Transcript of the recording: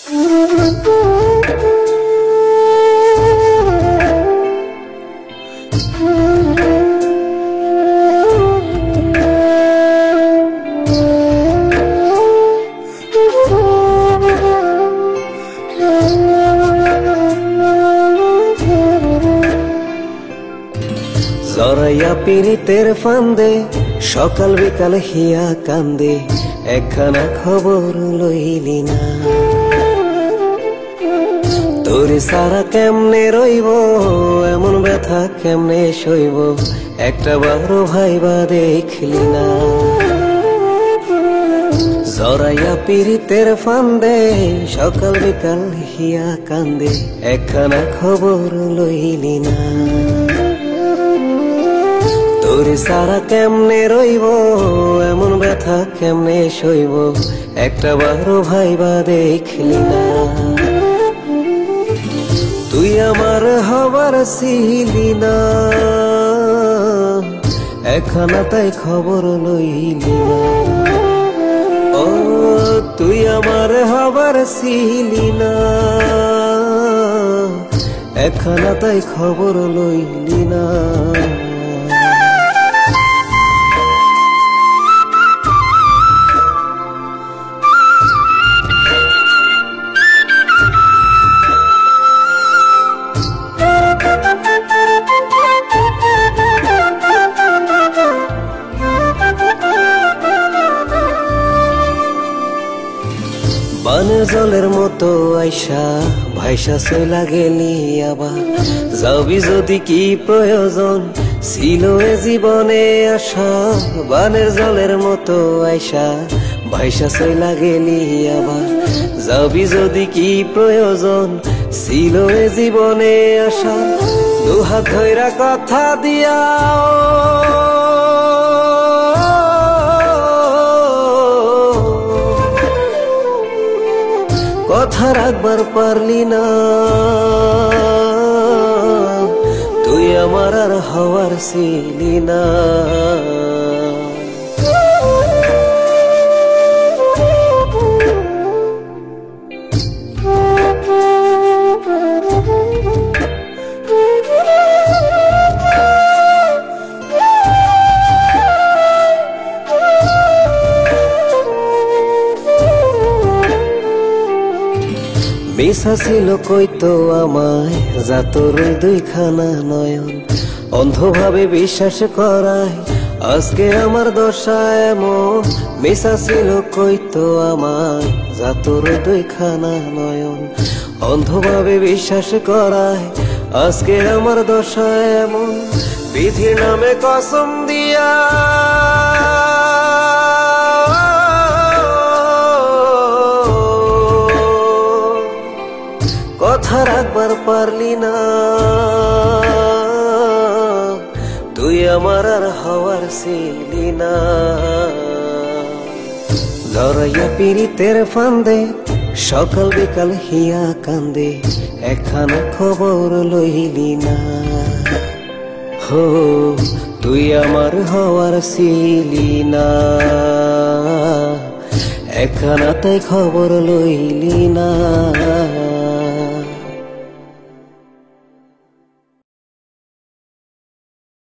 জড়াইয়া পীড়িতের ফান্দে সকাল বিকাল হিয়া কান্দে, একখানা খবর লইলি না। তোরে সারা কেমনে রইব, এমন ব্যথা কেমনে সইব, একটা বারো ভাইবা দেখলি না। জড়াইয়া পীড়িতের ফান্দে সকাল বিকাল হিয়া কান্দে, একখানা খবর লইলি না। তোরে সারা কেমনে রইব, এমন ব্যথা কেমনে সইব, একটা বারো ভাইবা দেখলি না। তুই আমার হবার ছিলি না, একখানা তাই খবর লইলি না। ও তুই আমার হবার ছিলি না, একখানা তাই খবর লইলি না। বানের জলের মতো আইসা ভাইসা চইলা গেলি আবার, যাবি যদি কি প্রয়োজন ছিল এ জীবনে আসা। বানের জলের মতো আইসা ভাইসা চইলা গেলি আবার, যাবি যদি কি প্রয়োজন ছিল এ জীবনে আসা। দুহাত ধইরা কথা দিয়া কথা রাখবার পারলি না, তুই আমার আর হওয়ার ছিলি না। মিশা ছিল কইতো আমায় যা তোর দুইখানা নয়ন, অন্ধভাবে বিশ্বাস করায় আজকে আমার দশা এমন। মিশা ছিল কইতো আমায় যা তোর দুইখানা নয়ন, অন্ধভাবে বিশ্বাস করায় আজকে আমার দশা এমন। বিধির নামে কসম দিয়া কথা রাখবার পারলি না, তুই আমার আর হওয়ার ছিলি না। জড়াইয়া পীড়িতের ফান্দে সকাল বিকাল হিয়া কান্দে, একখানা খবর লইলি না। হো তুই আমার হওয়ার ছিলি না, একখানা তাই খবর লইলি না।